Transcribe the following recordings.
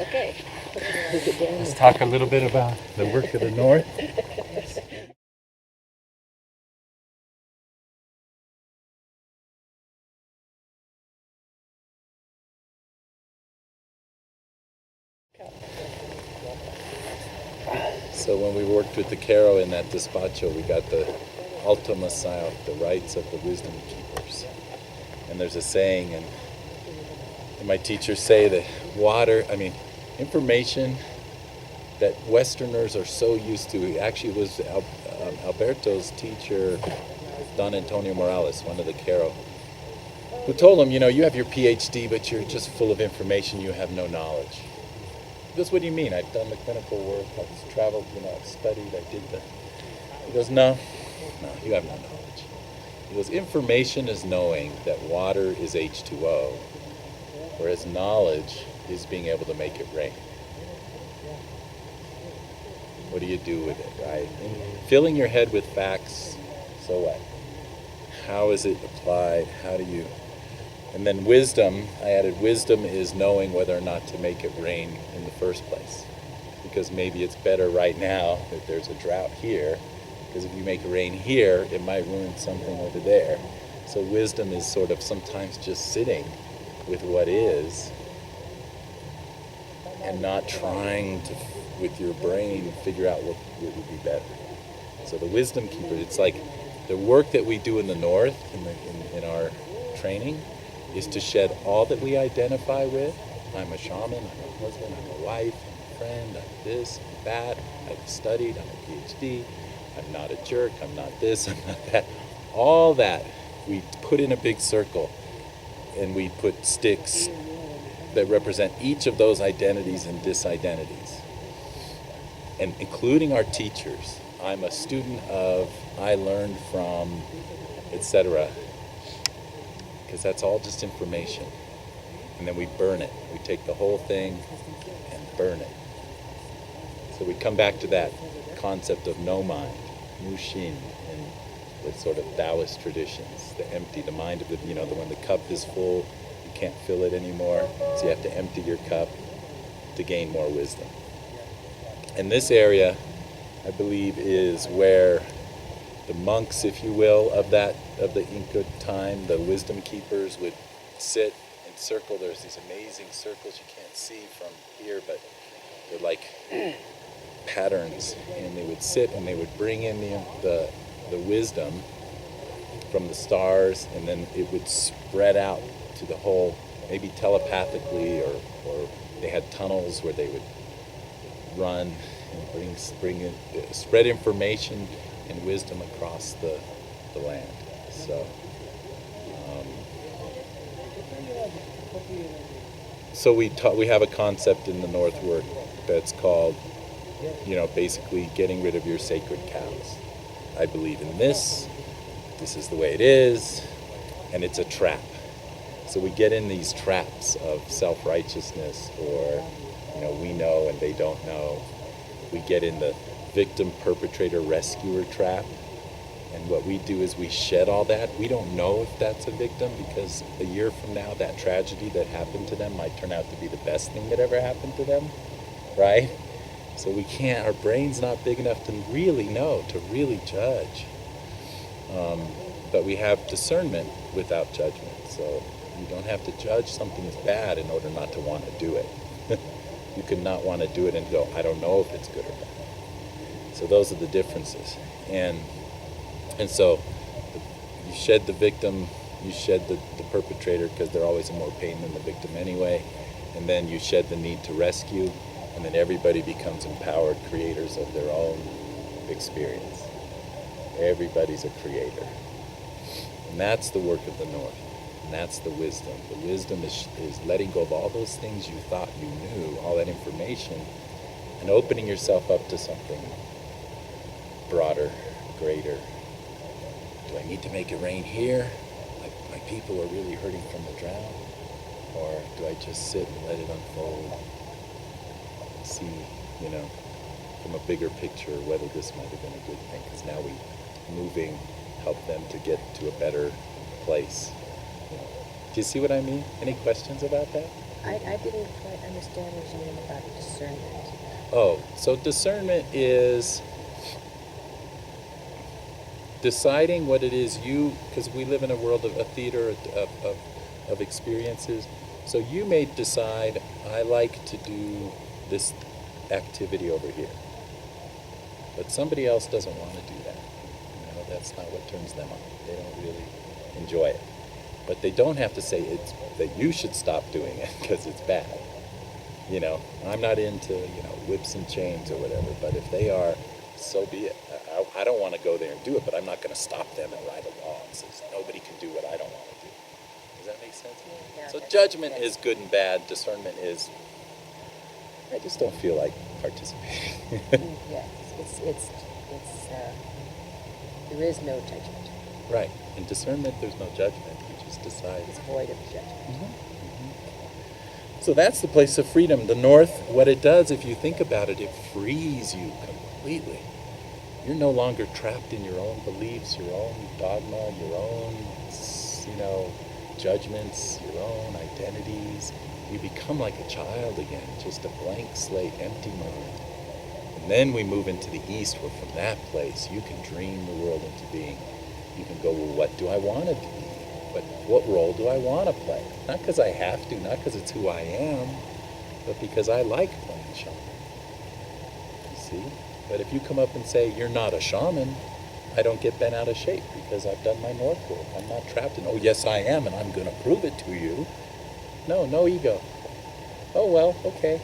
Okay. Let's talk a little bit about the work of the North. So when we worked with the Caro in that despacho, we got the ultima sile, the rights of the wisdom keepers. And there's a saying, and my teachers say that information that Westerners are so used to. Actually, it was Alberto's teacher, Don Antonio Morales, one of the Caro, who told him, you have your PhD, but you're just full of information, you have no knowledge. He goes, what do you mean? I've done the clinical work, I've traveled, I've studied, I did the... He goes, no, you have no knowledge. He goes, information is knowing that water is H2O, whereas knowledge is being able to make it rain. What do you do with it, right? And filling your head with facts, so what? How is it applied? How do you... And then wisdom, I added wisdom is knowing whether or not to make it rain in the first place. Because maybe it's better right now that there's a drought here, because if you make it rain here, it might ruin something over there. So wisdom is sort of sometimes just sitting with what is and not trying to, with your brain, figure out what would be better. So the wisdom keeper, it's like the work that we do in the North, in our training, is to shed all that we identify with. I'm a shaman, I'm a husband, I'm a wife, I'm a friend, I'm this, I'm that, I've studied, I'm a PhD, I'm not a jerk, I'm not this, I'm not that. All that we put in a big circle, and we put sticks that represent each of those identities and disidentities. And including our teachers. I'm a student of, I learned from, etc. Because that's all just information. And then we burn it. We take the whole thing and burn it. So we come back to that concept of no mind, mushin, in the sort of Taoist traditions, the empty, the mind of the, when the cup is full, you can't fill it anymore, so you have to empty your cup to gain more wisdom. And this area, I believe, is where the monks, if you will, of the Inca time, the wisdom keepers, would sit and circle. There's these amazing circles you can't see from here, but they're like patterns, and they would sit and they would bring in the wisdom from the stars, and then it would spread out to the whole, maybe telepathically, or they had tunnels where they would run and spread information and wisdom across the land. So we have a concept in the North work that's called, basically getting rid of your sacred cows. I believe in this. This is the way it is, and it's a trap. So we get in these traps of self-righteousness, or we know and they don't know. We get in the victim, perpetrator, rescuer trap. And what we do is we shed all that. We don't know if that's a victim, because a year from now, that tragedy that happened to them might turn out to be the best thing that ever happened to them, right? So we can't, our brain's not big enough to really know, to really judge. But we have discernment without judgment. So you don't have to judge something as bad in order not to want to do it. You can not want to do it and go, I don't know if it's good or bad. So those are the differences. And so you shed the victim, you shed the perpetrator, because they're always in more pain than the victim anyway. And then you shed the need to rescue, and then everybody becomes empowered creators of their own experience. Everybody's a creator. And that's the work of the North. And that's the wisdom. The wisdom is letting go of all those things you thought you knew, all that information, and opening yourself up to something broader, greater. Do I need to make it rain here? Like my people are really hurting from the drought? Or do I just sit and let it unfold and see, from a bigger picture whether this might have been a good thing? Because now moving help them to get to a better place. Do you see what I mean? Any questions about that? I didn't quite understand what you mean about discernment. Oh, so discernment is deciding what it is because we live in a world of a theater of experiences. So you may decide, I like to do this activity over here. But somebody else doesn't want to do that. That's not what turns them on. They don't really enjoy it. But they don't have to say it's that you should stop doing it because it's bad. I'm not into, whips and chains or whatever, but if they are, so be it. I don't want to go there and do it, but I'm not going to stop them and write a law that says nobody can do what I don't want to do. Does that make sense? Yeah, So judgment is good and bad. Discernment is, I just don't feel like participating. Yes, there is no judgment. Right. In discernment, there's no judgment. You just decide. It's void of judgment. So that's the place of freedom. The North, what it does, if you think about it, it frees you completely. You're no longer trapped in your own beliefs, your own dogma, your own, judgments, your own identities. You become like a child again, just a blank slate, empty mind. And then we move into the East, where from that place you can dream the world into being. You can go, well, what do I want to be? What role do I want to play? Not because I have to, not because it's who I am, but because I like playing shaman. You see? But if you come up and say, you're not a shaman, I don't get bent out of shape because I've done my North work. I'm not trapped in, oh, yes, I am, and I'm going to prove it to you. No ego. Oh, well, okay.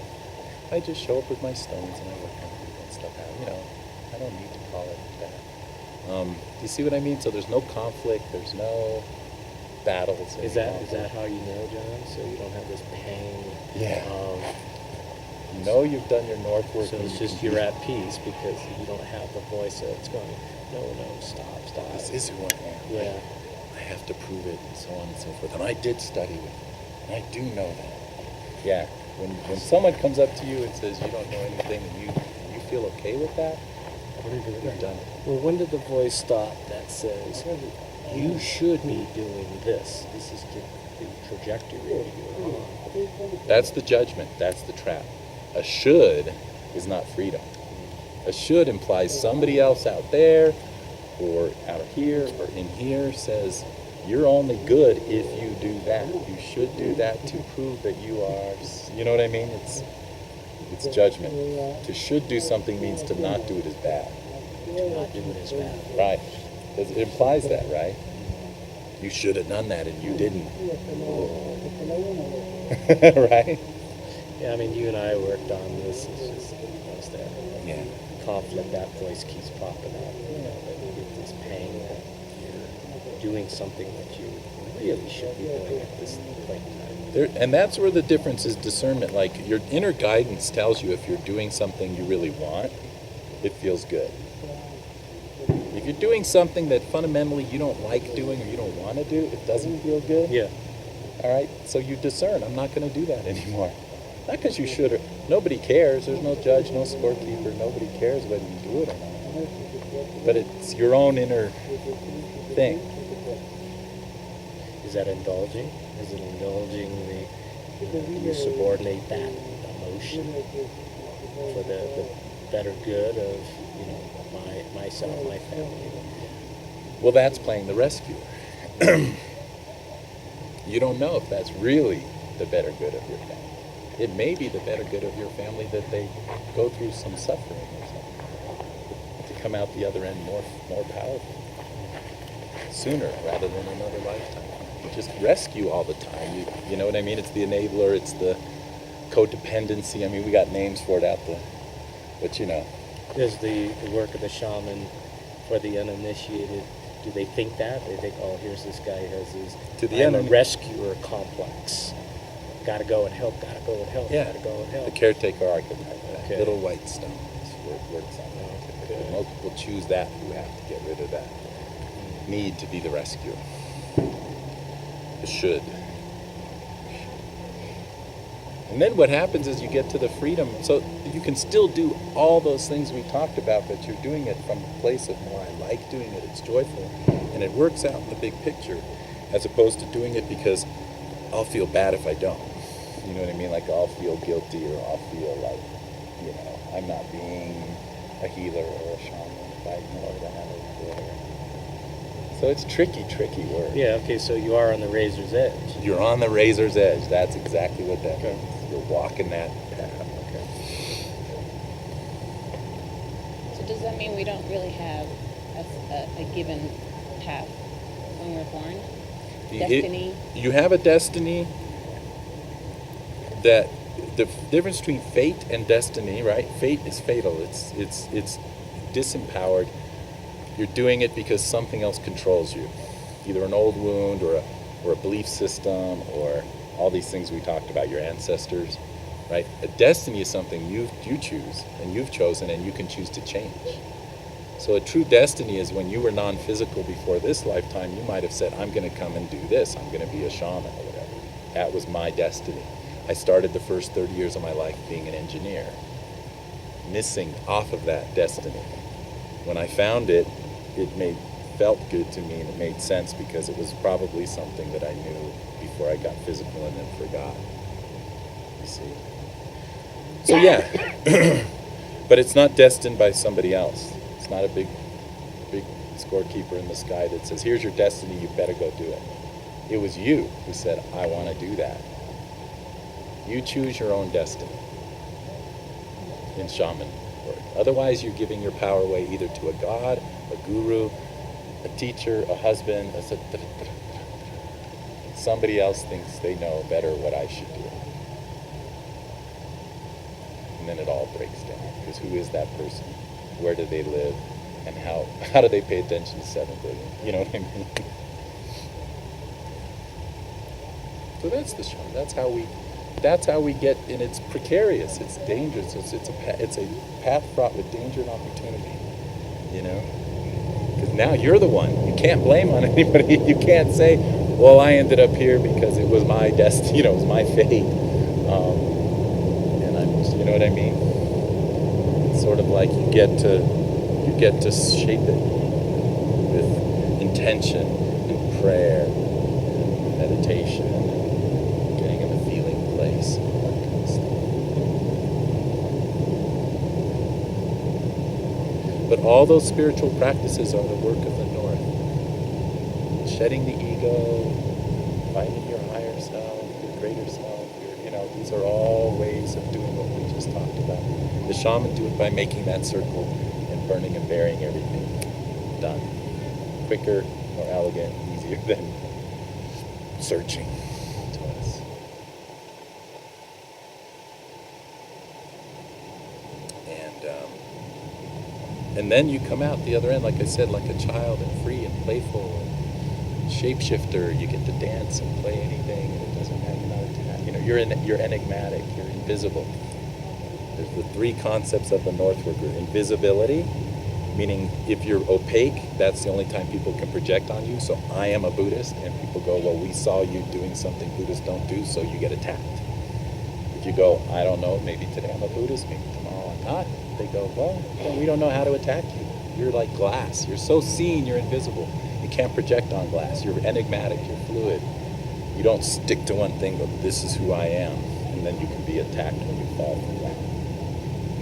I just show up with my stones and I work on people and stuff. I don't need to call it that. Do you see what I mean? So there's no conflict, there's no battles. Is that how you know, John? So you don't have this pang of... You know you've done your North work. So it's just you're at peace because you don't have the voice that's going, no, stop. This is who I am. Yeah. I have to prove it, and so on and so forth. And I did study with it, and I do know that. Yeah. When someone comes up to you and says you don't know anything, and you feel okay with that, you've done it. Well, when did the voice stop that says you should be doing this? This is the trajectory you're on. That's the judgment. That's the trap. A should is not freedom. A should implies somebody else out there or out here or in here says you're only good if you do that. You should do that to prove that you are. You know what I mean? It's judgment. To should do something means to not do it as bad. To not do it as bad. Right. It implies that, right? You should have done that and you didn't. Right? Yeah, I mean, you and I worked on this. It's just that conflict, that voice keeps popping up. That you get this pain that you're doing something that you really should be doing at this point in time. And that's where the difference is discernment. Like, your inner guidance tells you if you're doing something you really want, it feels good. If you're doing something that fundamentally you don't like doing or you don't want to do, it doesn't feel good. Yeah. All right? So you discern, I'm not going to do that anymore. Not because you should or... Nobody cares. There's no judge, no scorekeeper. Nobody cares whether you do it or not. But it's your own inner thing. Is that indulging? Is it indulging you subordinate that emotion for the better good of, myself, my family? Well, that's playing the rescuer. You don't know if that's really the better good of your family. It may be the better good of your family that they go through some suffering or something to come out the other end more powerful, sooner rather than another lifetime. You just rescue all the time. You know what I mean? It's the enabler. It's the codependency. I mean, we got names for it out there, but Is the work of the shaman for the uninitiated? Do they think that? They think, oh, here's this guy who has his I'm a rescuer complex. Gotta go and help, gotta go and help, gotta go and help. The caretaker archetype, Okay. little white stone, works on that. Okay. Most people choose that who have to get rid of that need to be the rescuer. The should. And then what happens is you get to the freedom, so you can still do all those things we talked about, but you're doing it from a place of more, I like doing it, it's joyful, and it works out in the big picture, as opposed to doing it because I'll feel bad if I don't. You know what I mean? Like I'll feel guilty or I'll feel like, I'm not being a healer or a shaman if I ignore that or whatever. So it's tricky work. Yeah, okay, so you are on the razor's edge. You're on the razor's edge. That's exactly what that Okay. means. You're walking that path. Okay. So does that mean we don't really have a given path when we're born? Destiny? You have a destiny that the difference between fate and destiny, right? Fate is fatal. It's disempowered. You're doing it because something else controls you, either an old wound or a belief system or all these things we talked about, your ancestors, right? A destiny is something you choose and you've chosen and you can choose to change. So a true destiny is when you were non-physical before this lifetime, you might have said, I'm going to come and do this. I'm going to be a shaman or whatever. That was my destiny. I started the first 30 years of my life being an engineer, missing off of that destiny. When I found it, felt good to me and it made sense because it was probably something that I knew before I got physical and then forgot. You see? So yeah, but it's not destined by somebody else. It's not a big scorekeeper in the sky that says, here's your destiny, you better go do it. It was you who said, I want to do that. You choose your own destiny in shaman work. Otherwise, you're giving your power away either to a god, a guru, a teacher, a husband, somebody else thinks they know better what I should do. And then it all breaks down. Because who is that person? Where do they live? And how do they pay attention to 7 billion? You know what I mean? So that's the shaman. That's how we get, and it's precarious. It's dangerous. It's a path fraught with danger and opportunity. You know, because now you're the one. You can't blame on anybody. You can't say, "Well, I ended up here because it was my destiny. It was my fate." And you know what I mean? It's sort of like you get to shape it with intention and prayer, and meditation. But all those spiritual practices are the work of the North. Shedding the ego, finding your higher self, your greater self, these are all ways of doing what we just talked about. The shaman do it by making that circle and burning and burying everything. Done. Quicker, more elegant, easier than searching to us. And then you come out the other end, like I said, like a child and free and playful and shapeshifter. You get to dance and play anything, and it doesn't matter. You're enigmatic. You're invisible. There's the 3 concepts of the North worker: invisibility, meaning if you're opaque, that's the only time people can project on you. So I am a Buddhist, and people go, well, we saw you doing something Buddhists don't do, so you get attacked. If you go, I don't know, maybe today I'm a Buddhist, maybe tomorrow I'm not. They go, well, then we don't know how to attack you. You're like glass. You're so seen, you're invisible. You can't project on glass. You're enigmatic. You're fluid. You don't stick to one thing, but this is who I am. And then you can be attacked when you fall from that.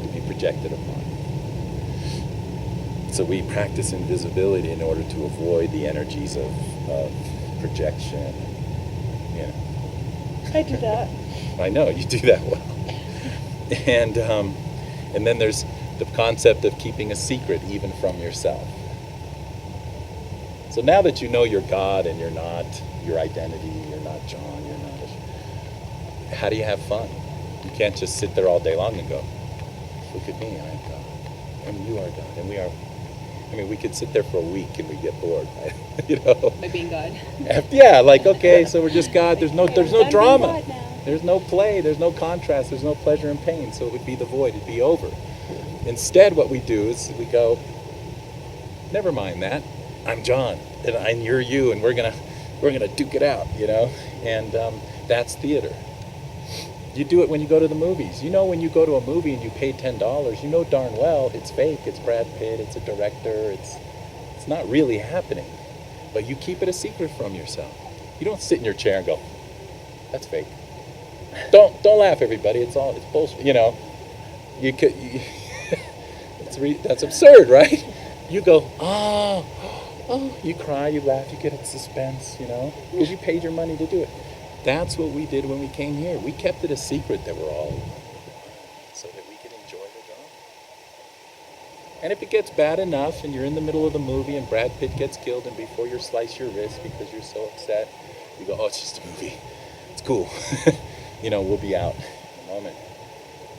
To be projected upon. So we practice invisibility in order to avoid the energies of projection. I do that. I know, you do that well. And then there's the concept of keeping a secret even from yourself. So now that you know you're God and you're not your identity, you're not John, you're not... How do you have fun? You can't just sit there all day long and go, look at me, I'm God. And you are God. And we are... we could sit there for a week and we get bored, right? By being God. Yeah, like, okay, so we're just God. There's no drama. God now. There's no play, there's no contrast, there's no pleasure and pain, so it would be the void, it'd be over. Instead, what we do is we go, never mind that, I'm John, and you're you, and we're gonna duke it out, and that's theater. You do it when you go to the movies. When you go to a movie and you pay $10, you know darn well it's fake, it's Brad Pitt, it's a director, it's not really happening, but you keep it a secret from yourself. You don't sit in your chair and go, that's fake. Don't laugh, everybody. It's bullshit. You could. That's absurd, right? You go, oh, you cry, you laugh, you get in suspense, because you paid your money to do it. That's what we did when we came here. We kept it a secret that we're all so that we could enjoy the drama. And if it gets bad enough and you're in the middle of the movie and Brad Pitt gets killed and before you slice your wrist because you're so upset, you go, oh, it's just a movie. It's cool. We'll be out in a moment.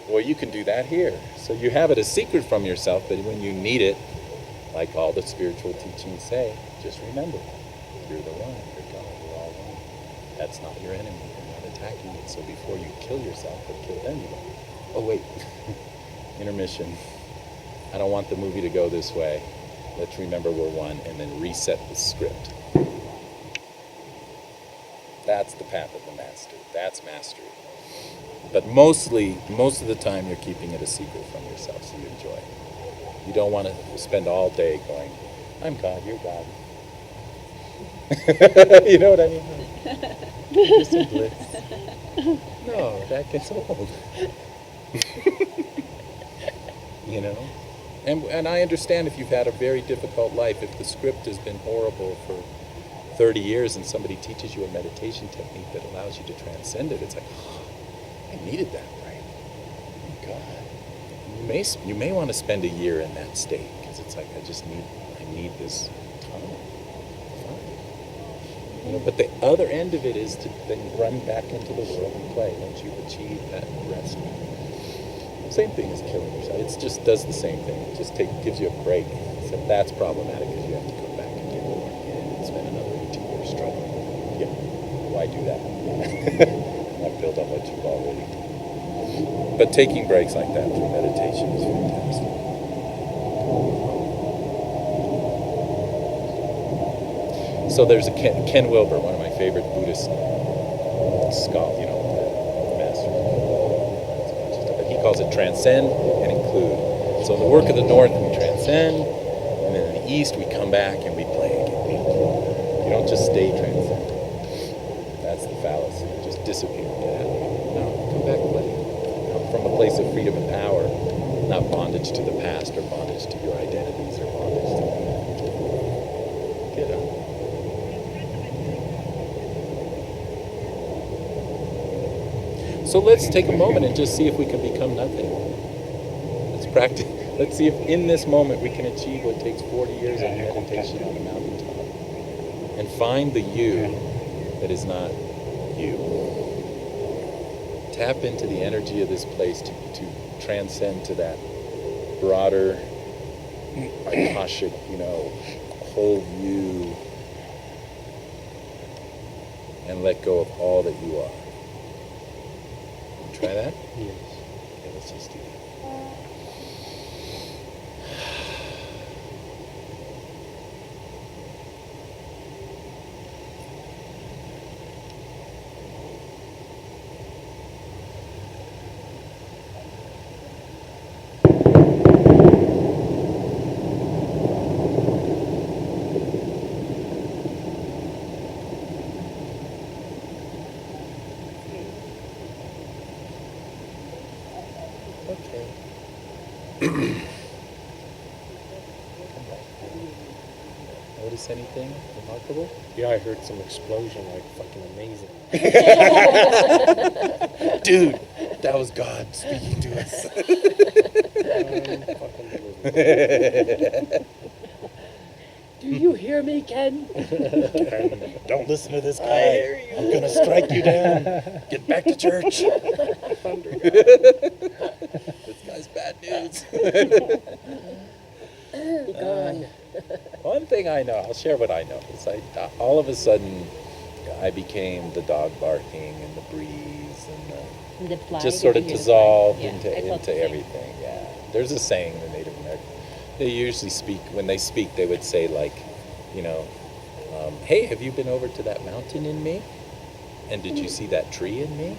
Well, you can do that here. So you have it a secret from yourself, but when you need it, like all the spiritual teachings say, just remember, you're the one, you're God, you're all one. That's not your enemy, you're not attacking it. So before you kill yourself or kill them, you go, oh wait, intermission. I don't want the movie to go this way. Let's remember we're one, and then reset the script. That's the path of the master. That's mastery. But most of the time, you're keeping it a secret from yourself, so you enjoy it. You don't want to spend all day going, I'm God, you're God. You know what I mean? Bliss and bliss. No, that gets old. And I understand if you've had a very difficult life, if the script has been horrible for 30 years and somebody teaches you a meditation technique that allows you to transcend it, it's like, oh, I needed that, right? Oh, God. You may want to spend a year in that state because it's like, I need this time. Fine. But the other end of it is to then run back into the world and play once you've achieved that rest. Same thing as killing yourself. It just does the same thing. It just gives you a break. Except that's problematic because you have to come back and get born again and spend another 18 years struggling. Yeah. Why do that? Not build up what you've already done. But taking breaks like that through meditation is fantastic. So there's a Ken Wilber, one of my favorite Buddhist scholars, masters. He calls it transcend and include. So in the work of the North, we transcend, and then in the East, we come back and we play again. You don't just stay transcendent. That's the fallacy. You just disappear. Get out of here. No, come back, play. Come from a place of freedom and power, not bondage to the past or bondage to your identities or bondage to get up. So let's take a moment and just see if we can become nothing. Let's practice. Let's see if in this moment we can achieve what takes 40 years of meditation on a mountaintop. And find the you that is not you. Tap into the energy of this place to transcend to that broader, Akashic, whole you. And let go of all that you are. Try that? Yes. Okay, let's just do that. Okay. Notice anything remarkable? Yeah, I heard some explosion, like fucking amazing. Dude, that was God speaking to us. Do you hear me, Ken? Don't listen to this guy. I hear you. I'm gonna strike you down. Get back to church. This guy's bad news. Gone. One thing I know, I'll share what I know, is all of a sudden I became the dog barking and the breeze and The fly, just sort did of you hear the dissolved fly? Yeah, I felt into the same. everything. Yeah, there's a saying in the Native American. They usually speak, when they speak, they would say like, hey, have you been over to that mountain in me? And did you see that tree in me?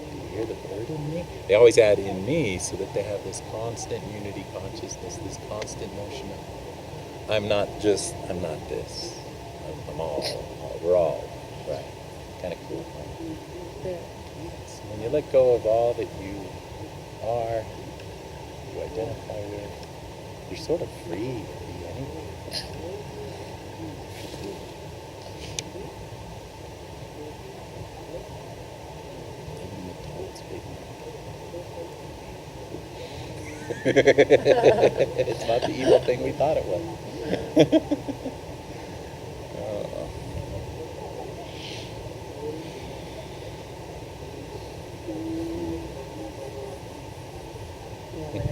Do you hear the bird in me? They always add in me so that they have this constant unity consciousness, this constant notion of, I'm not this. I'm all. We're all. Right. Kind of cool. Yeah. When you let go of all that you are, you identify with, you're sort of free to be anything. Even the toad's big. It's not the evil thing we thought it was. Oh. When I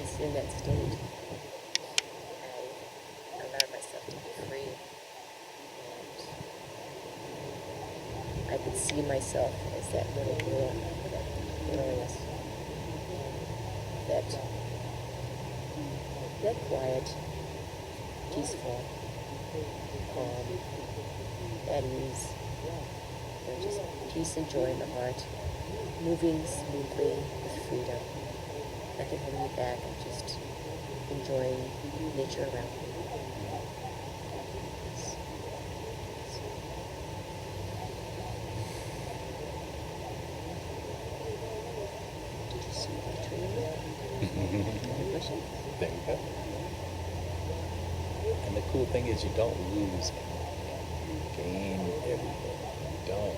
was in that state, I allowed myself to be free. And I could see myself as that little girl, that glorious, that quiet, peaceful, calm, at ease. Just peace and joy in the heart, moving smoothly with freedom. Nothing holding me back. I'm just enjoying nature around me. Did you see the tree? Bushes? There you go. And the cool thing is you don't lose anything. You gain everything. You don't.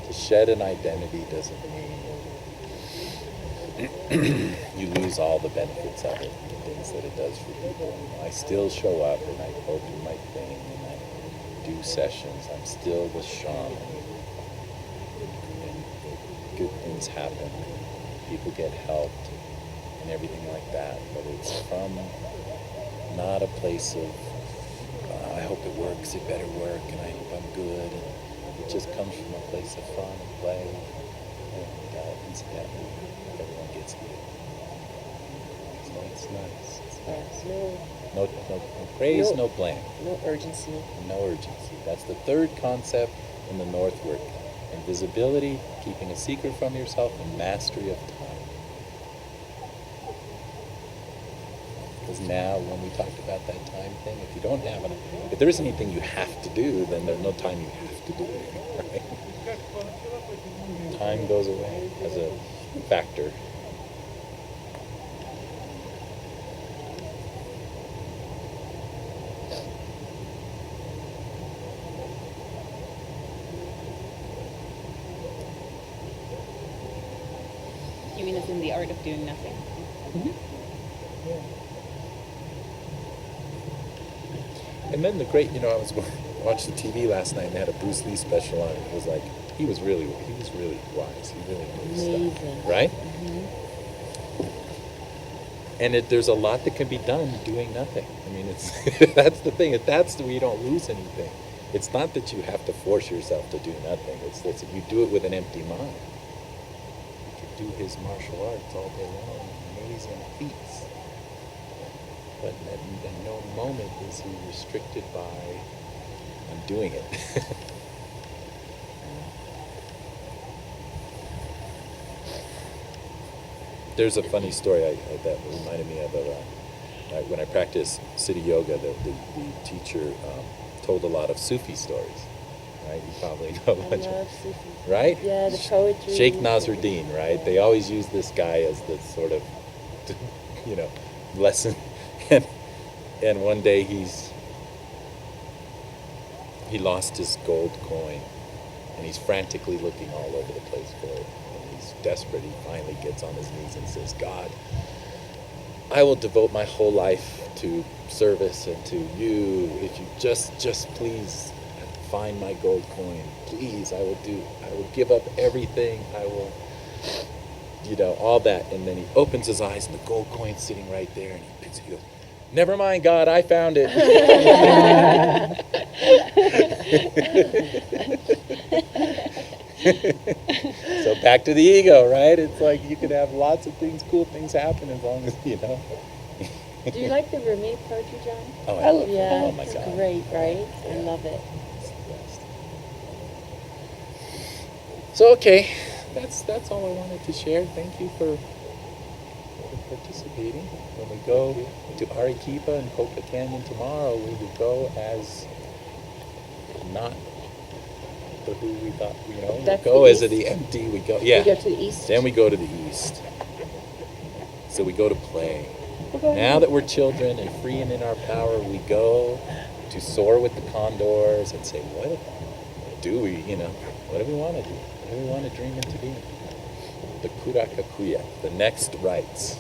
To shed an identity doesn't mean you lose all the benefits of it, the things that it does for people. I still show up and I open my thing and I do sessions. I'm still the shaman. And good things happen. People get helped and everything like that. But it's from not a place of, I hope it works, it better work, and I hope I'm good. And it just comes from a place of fun and play. And incidentally, everyone gets healed. So it's nice. It's nice. No praise, no blame. No urgency. No urgency. That's the third concept in the North work. Invisibility, keeping a secret from yourself, and mastery of time. Because now, when we talked about that time thing, if there isn't anything you have to do, then there's no time you have to do it, right? Time goes away as a factor. You mean it's in the art of doing nothing? Mm-hmm. Yeah. And then I was watching TV last night and they had a Bruce Lee special on it. It was like, he was really wise. He really knew stuff, right? Mm-hmm. And there's a lot that can be done doing nothing. I mean, it's that's the thing. That's where you don't lose anything. It's not that you have to force yourself to do nothing. It's that you do it with an empty mind. You could do his martial arts all day long, amazing feats. But at no moment is he restricted by, I'm doing it. There's a funny story that reminded me of when I practiced City Yoga, the teacher told a lot of Sufi stories, right? You probably know a bunch of, right? Yeah, the poetry. Sheikh Nasruddin, right? They always use this guy as the sort of, lesson. And one day he lost his gold coin, and he's frantically looking all over the place for it. And he's desperate. He finally gets on his knees and says, God, I will devote my whole life to service and to you. If you just please find my gold coin. Please, I will give up everything. I will, all that. And then he opens his eyes and the gold coin's sitting right there, and he picks it. He goes, never mind, God, I found it. So back to the ego, right? It's like you could have lots of things, cool things happen as long as, Do you like the Rumi poetry, John? Oh, I love it. Yeah, Oh my it's God. great, right? Yeah. I love it. It's the best. So, okay, that's all I wanted to share. Thank you for participating. When we go to Arequipa and Coca Canyon tomorrow, we will go as not to who we thought, We That's go the as east. the empty. We go. We Yeah. go to the east. Then we go to the east. So we go to play. Okay. Now that we're children and free and in our power, we go to soar with the condors and say, what do we, what do we want to do? What do we want to dream into being? The kurakakuya, the next rites.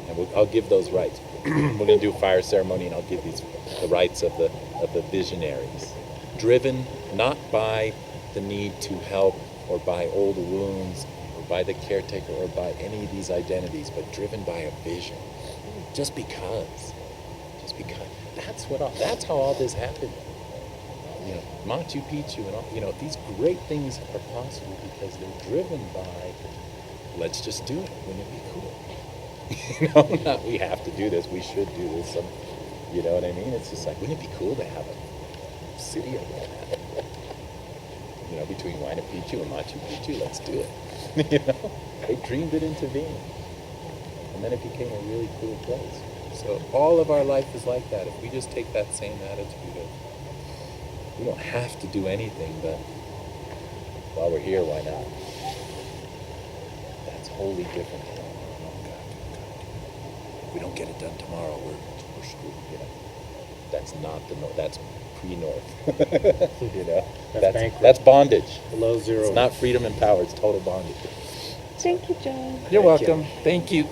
And I'll give those rites. We're going to do a fire ceremony, and I'll give the rites of the visionaries. Driven not by the need to help or by old wounds or by the caretaker or by any of these identities, but driven by a vision. Just because. That's how all this happened. Machu Picchu and all, these great things are possible because they're driven by, let's just do it. Wouldn't it be cool? Not we have to do this, we should do this. You know what I mean? It's just like, wouldn't it be cool to have a city of that? Between Huayna Picchu and Machu Picchu, let's do it. They dreamed it into being. And then it became a really cool place. So all of our life is like that. If we just take that same attitude of, we don't have to do anything, but while we're here, why not? That's wholly different. If we don't get it done tomorrow, we're screwed. That's not the north. That's pre-north. That's bondage. Below zero. It's not freedom and power. It's total bondage. Thank you, John. You're welcome. Thank you.